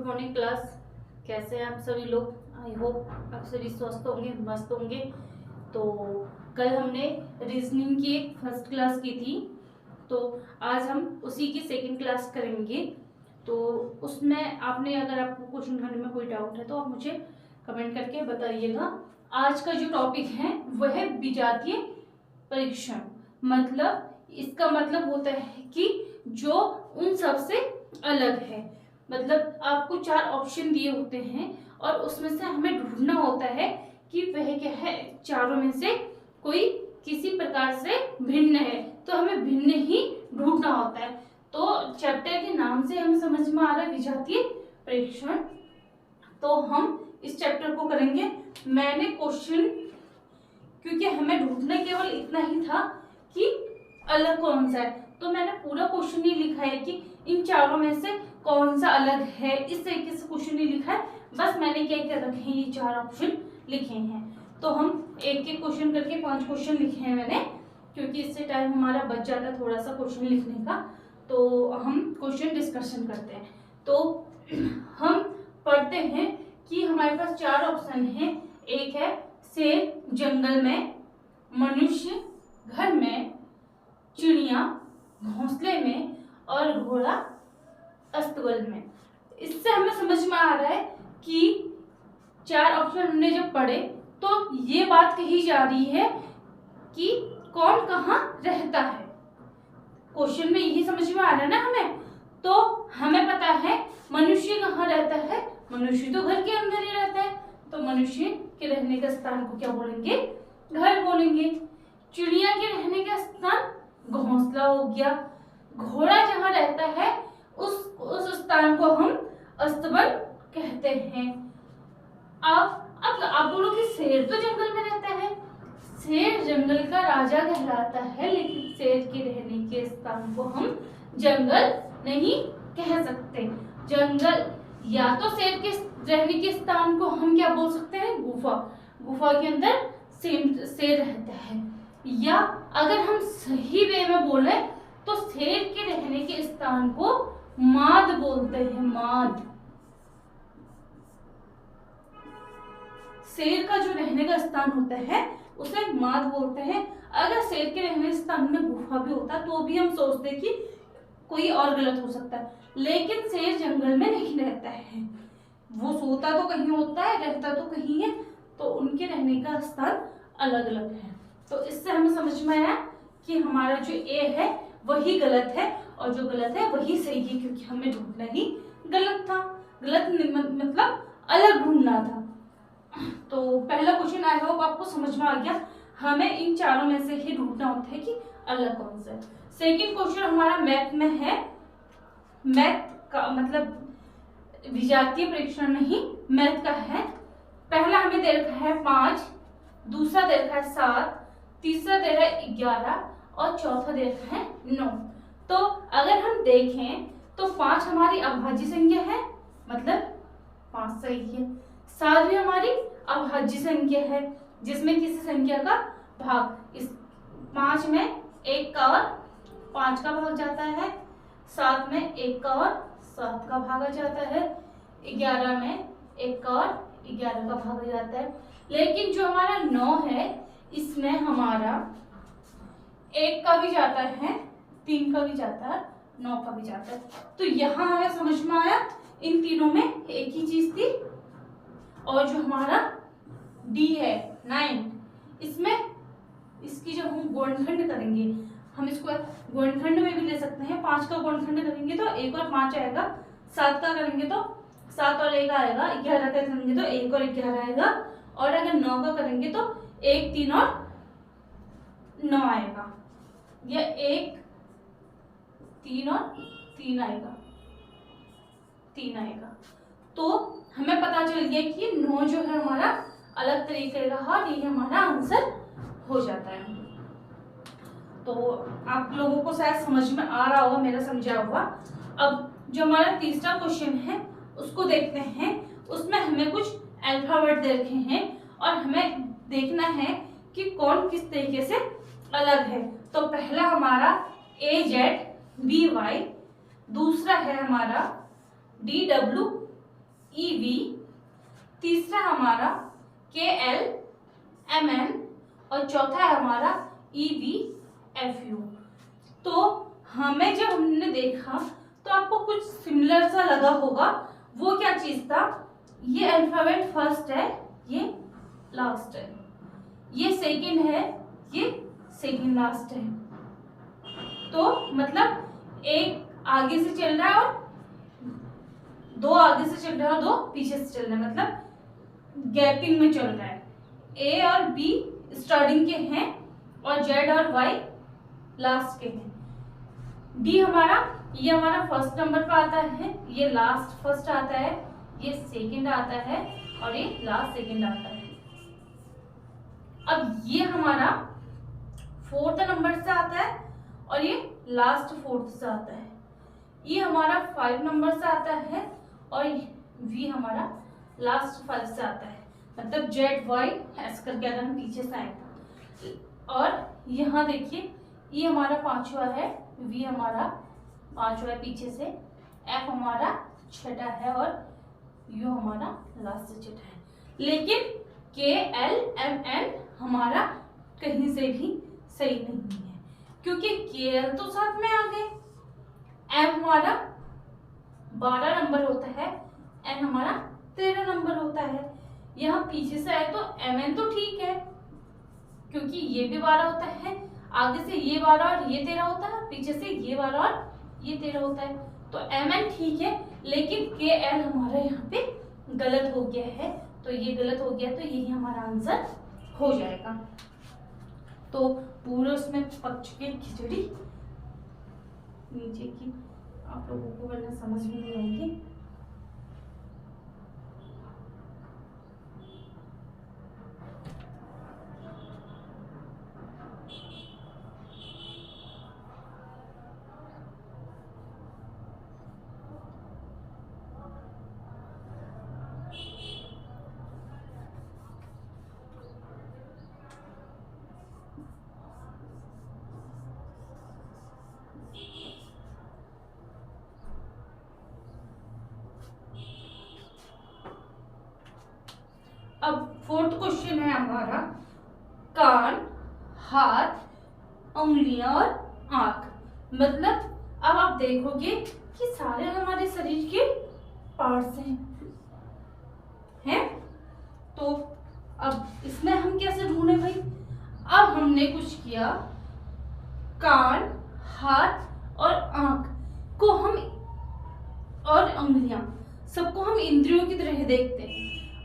Good morning class. कैसे हैं आप सभी लोग? आई होप आप सभी स्वस्थ होंगे, मस्त होंगे। तो कल हमने रीजनिंग की एक फर्स्ट क्लास की थी, तो आज हम उसी की सेकंड क्लास करेंगे। तो उसमें आपने अगर आपको क्वेश्चन करने में कोई डाउट है तो आप मुझे कमेंट करके बताइएगा। आज का जो टॉपिक है वह है विजातीय परीक्षण। मतलब इसका मतलब होता है कि जो उन सब से अलग है। मतलब आपको 4 ऑप्शन दिए होते हैं और उसमें से हमें ढूंढना होता है कि वह क्या है, चारों में से कोई किसी प्रकार से भिन्न है, तो हमें भिन्न ही ढूंढना होता है। तो चैप्टर के नाम से हमें समझ में आ रहा है विजातीय परीक्षण। तो हम इस चैप्टर को करेंगे। मैंने क्वेश्चन, क्योंकि हमें ढूंढना केवल इतना ही था कि अलग कौन सा है, तो मैंने पूरा क्वेश्चन नहीं लिखा है कि इन चारों में से कौन सा अलग है, इस तरीके से क्वेश्चन नहीं लिखा है। बस मैंने क्या क्या रखे हैं, ये 4 ऑप्शन लिखे हैं। तो हम एक एक क्वेश्चन करके 5 क्वेश्चन लिखे हैं मैंने, क्योंकि इससे टाइम हमारा बच जाता है थोड़ा सा क्वेश्चन लिखने का। तो हम क्वेश्चन डिस्कशन करते हैं। तो हम पढ़ते हैं कि हमारे पास 4 ऑप्शन है। एक है शेर जंगल में, मनुष्य घर में, चिड़िया घोंसले में और घोड़ा अस्तबल में। इससे हमें समझ में आ रहा है कि 4 ऑप्शन हमने जब पढ़े तो ये बात कही जा रही है कि कौन कहाँ रहता है। क्वेश्चन में यही समझ में आ रहा है ना हमें। तो हमें पता है मनुष्य कहाँ रहता है, मनुष्य तो घर के अंदर ही रहता है, तो मनुष्य के रहने का स्थान को क्या बोलेंगे, घर बोलेंगे। चिड़िया के रहने का स्थान घोंसला हो गया। घोड़ा जहाँ रहता है उस स्थान को हम अस्तबल कहते हैं। अब आप बोलोगे शेर तो जंगल में रहता है, शेर जंगल का राजा कहलाता है, लेकिन शेर के रहने के स्थान को हम जंगल नहीं कह सकते। जंगल या तो शेर के रहने के स्थान को हम क्या बोल सकते हैं, गुफा। गुफा के अंदर शेर रहता है। या अगर हम सही वे में बोले तो शेर के रहने के स्थान को माद बोलते हैं। माद, शेर का जो रहने का स्थान होता है उसे माद बोलते हैं। अगर शेर के रहने के स्थान में गुफा भी होता तो भी हम सोचते कि कोई और गलत हो सकता है, लेकिन शेर जंगल में नहीं रहता है। वो सोता तो कहीं होता है, रहता तो कहीं है, तो उनके रहने का स्थान अलग अलग है। तो इससे हमें समझ में आया कि हमारा जो ए है वही गलत है और जो गलत है वही सही है, क्योंकि हमें ढूंढना ही गलत था। गलत मतलब अलग ढूंढना था। तो पहला क्वेश्चन आई होप आपको समझ में आ गया। हमें इन चारों में से ही ढूंढना होता है कि अलग कौन सा है। सेकंड क्वेश्चन हमारा मैथ में है। मैथ का मतलब विजातीय परीक्षण नहीं, मैथ का है। पहला हमें दे रखा है 5, दूसरा दे रखा है 7, तीसरा दे रखा है 11 और चौथा दे रखा है 9। तो अगर हम देखें तो 5 हमारी अभाज्य संख्या है, मतलब 5 सही है। 7 भी हमारी अभाज्य संख्या है, जिसमें किसी संख्या का भाग, इस 5 में 1 का और 5 का भाग जाता है, 7 में 1 का और 7 का भाग आ जाता है, 11 में 1 का और 11 का भाग आ जाता है। लेकिन जो हमारा 9 है इसमें हमारा 1 का भी जाता है, 3 का भी जाता है, 9 का भी जाता है। तो यहाँ हमें समझ में आया इन तीनों में एक ही चीज थी। और जो हमारा डी है 9, इसमें इसकी जब हम गुणनखंड करेंगे, हम इसको गुणनखंड में भी ले सकते हैं। 5 का गुणनखंड करेंगे तो 1 और 5 आएगा, 7 का करेंगे तो 7 और 1 आएगा, 11 का करेंगे तो 1 और 11 आएगा, और अगर 9 का करेंगे तो 1, 3 और 9 आएगा, या 1, 3 और 3 आएगा, 3 आएगा। तो हमें पता चल गया कि 9 जो है हमारा अलग तरीके का है, ये हमारा आंसर हो जाता है। तो आप लोगों को शायद समझ में आ रहा होगा मेरा समझा हुआ। अब जो हमारा तीसरा क्वेश्चन है उसको देखते हैं। उसमें हमें कुछ अल्फाबेट दे रखे हैं और हमें देखना है कि कौन किस तरीके से अलग है। तो पहला हमारा AZBY, दूसरा है हमारा DW, EV, तीसरा हमारा KL MN और चौथा है हमारा EV FU। तो हमें जब हमने देखा तो आपको कुछ सिमिलर सा लगा होगा। वो क्या चीज था, ये अल्फाबेट फर्स्ट है, ये लास्ट है, ये सेकंड है, ये सेकंड लास्ट है। तो मतलब एक आगे से चल रहा है और दो आगे से चल रहा है और दो पीछे से चल रहा है, मतलब गैपिंग में चल रहा है। ए और बी स्टार्टिंग के हैं और जेड और वाई लास्ट के हैं। डी हमारा, ये हमारा फर्स्ट नंबर पे आता है, ये लास्ट फर्स्ट आता है, ये सेकंड आता है और ये लास्ट सेकंड आता है। अब ये हमारा फोर्थ नंबर से आता है और ये लास्ट फोर्थ से आता है। ये हमारा 5 नंबर से आता है और वी हमारा लास्ट 5 से आता है। मतलब जेड वाई ऐसे करके अगर हम पीछे से आएगा। और यहाँ देखिए ये हमारा 5वां है, वी हमारा 5वां है पीछे से, एफ हमारा 6ठा है और यू हमारा लास्ट से 6ठा है। लेकिन के एल एम एन हमारा कहीं से भी सही नहीं है, क्योंकि के एल तो साथ में आ गए, एम हमारा 12 नंबर होता है, एन हमारा 13 नंबर होता है। यहाँ पीछे से आए तो एम एन तो ठीक है, क्योंकि ये भी 12 होता है, आगे से ये 12 और ये 13 होता है, पीछे से ये 12 और ये 13 होता है। तो एम एन ठीक है, लेकिन के एल हमारा यहाँ पे गलत हो गया है। तो ये गलत हो गया, तो यही हमारा आंसर हो जाएगा। तो पूरे उसमें पक चुके खिचड़ी नीचे की, आप लोगों को वरना समझ में नहीं आएगी। अब फोर्थ क्वेश्चन है हमारा कान, हाथ, उंगलियां और आंख। मतलब अब आप देखोगे कि सारे हमारे शरीर के पार्ट्स हैं। तो अब इसमें हम कैसे ढूंढे भाई? अब हमने कुछ किया, कान, हाथ और आंख को हम और उंगलियां सबको हम इंद्रियों की तरह देखते हैं।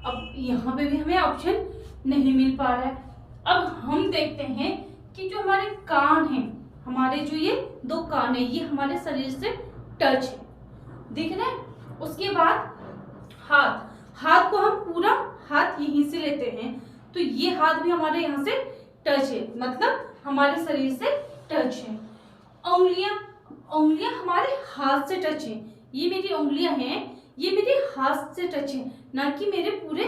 अब यहाँ पे भी हमें ऑप्शन नहीं मिल पा रहा है। अब हम देखते हैं कि जो हमारे कान हैं, हमारे जो ये 2 कान है, ये हमारे शरीर से टच है, दिख रहा है। उसके बाद हाथ, हाथ को हम पूरा हाथ यहीं से लेते हैं, तो ये हाथ भी हमारे यहाँ से टच है, मतलब हमारे शरीर से टच है। उंगलियां, उंगलियां हमारे हाथ से टच है, ये मेरी उंगलियां हैं, ये मेरे हाथ से टच है, ना कि मेरे पूरे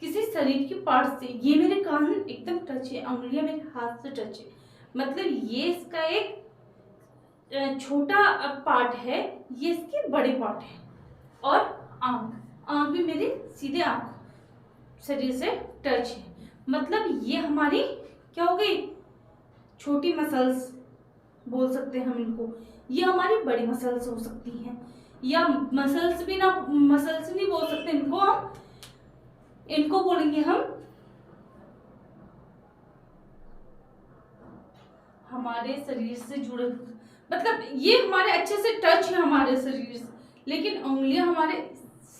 किसी शरीर के पार्ट से। ये मेरे कान एकदम टच है, उंगलियां मेरे हाथ से टच है, मतलब ये इसका एक छोटा पार्ट है, ये इसके बड़े पार्ट है। और आंख, आंख भी मेरी सीधे आंख शरीर से टच है, मतलब ये हमारी क्या हो गई, छोटी मसल्स बोल सकते हैं हम इनको, ये हमारी बड़ी मसल्स हो सकती हैं। या मसल्स भी ना, मसल्स नहीं बोल सकते इनको, हम इनको बोलेंगे हम हमारे शरीर से जुड़े, मतलब ये हमारे अच्छे से टच है हमारे शरीर से, लेकिन उंगलियां हमारे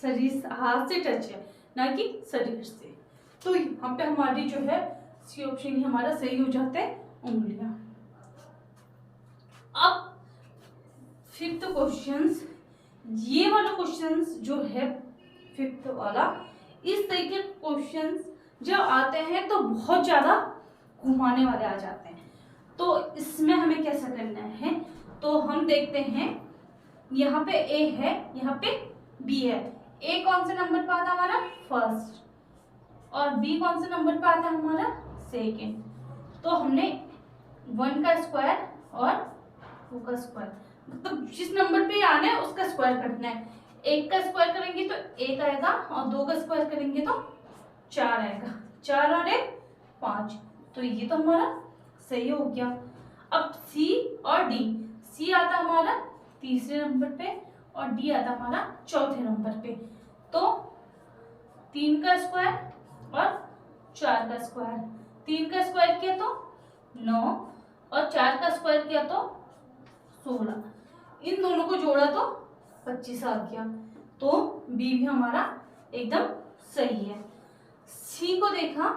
शरीर हाथ से टच है, ना कि शरीर से। तो यहाँ पे हमारी जो है सी ऑप्शन ही हमारा सही हो जाता है, उंगलियां। अब 5th क्वेश्चंस, ये वाला क्वेश्चंस जो है 5th वाला, इस तरह के क्वेश्चंस जब आते हैं तो बहुत ज्यादा घुमाने वाले आ जाते हैं। तो इसमें हमें कैसा करना है, तो हम देखते हैं यहाँ पे ए है, यहाँ पे बी है। ए कौन से नंबर पे आता है हमारा? फर्स्ट। और बी कौन से नंबर पे आता है हमारा? सेकेंड। तो हमने 1 का स्क्वायर और 2 का स्क्वायर, मतलब जिस नंबर पे आना है उसका स्क्वायर करना है। 1 का स्क्वायर करेंगे तो 1 आएगा और 2 का स्क्वायर करेंगे तो 4 आएगा। 4 और 1 5, तो ये तो हमारा सही हो गया। अब C और D, C आता हमारा तीसरे नंबर पे और D आता हमारा चौथे नंबर पे। तो 3 का स्क्वायर और 4 का स्क्वायर, 3 का स्क्वायर किया तो 9 और 4 का स्क्वायर किया तो 16, इन दोनों को जोड़ा तो 25 आ गया। तो बी भी हमारा एकदम सही है। सी को देखा,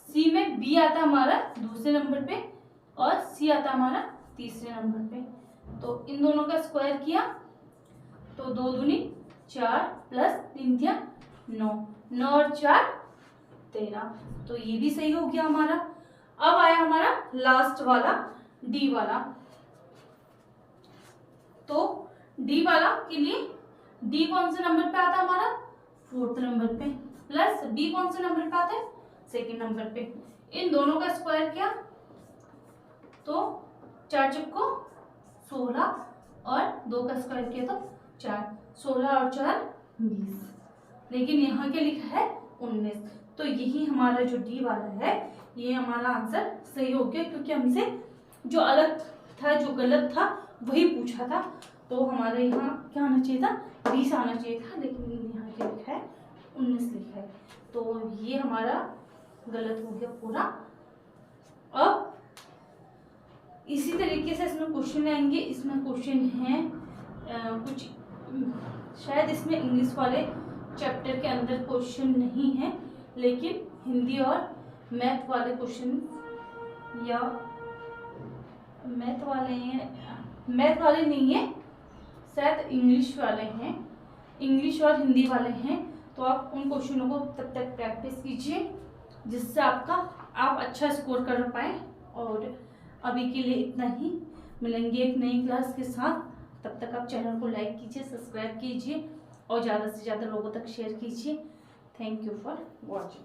सी में बी आता हमारा दूसरे नंबर पे और सी आता हमारा तीसरे नंबर पे। तो इन दोनों का स्क्वायर किया तो 2 दूनी 4 प्लस 3 दिया 9, 9 और 4 13, तो ये भी सही हो गया हमारा। अब आया हमारा लास्ट वाला डी वाला। तो डी वाला के लिए डी कौन से नंबर पे आता है हमारा, 4th नंबर पे, प्लस बी कौन से नंबर पे आता है, 2nd नंबर पे। इन दोनों का स्क्वायर किया तो 4 चक्को 16 और 2 का स्क्वायर किया तो 4, 16 और 4 20, लेकिन यहाँ क्या लिखा है 19। तो यही हमारा जो डी वाला है ये हमारा आंसर सही हो गया, क्योंकि हमसे जो अलग था, जो गलत था वही पूछा था। तो हमारे यहाँ क्या आना चाहिए था, 20 आना चाहिए था, लेकिन यहाँ क्या लिखा है 19 लिखा है। तो ये हमारा गलत हो गया पूरा। अब इसी तरीके से इसमें क्वेश्चन आएंगे। इसमें क्वेश्चन हैं कुछ, शायद इसमें इंग्लिश वाले चैप्टर के अंदर क्वेश्चन नहीं है, लेकिन हिंदी और मैथ वाले क्वेश्चन, या मैथ वाले हैं, मैथ वाले नहीं है, शायद इंग्लिश वाले हैं, इंग्लिश और हिंदी वाले हैं। तो आप उन क्वेश्चनों को तब तक प्रैक्टिस कीजिए जिससे आप अच्छा स्कोर कर पाए। और अभी के लिए इतना ही, मिलेंगे एक नई क्लास के साथ। तब तक आप चैनल को लाइक कीजिए, सब्सक्राइब कीजिए और ज़्यादा से ज़्यादा लोगों तक शेयर कीजिए। Thank you for watching.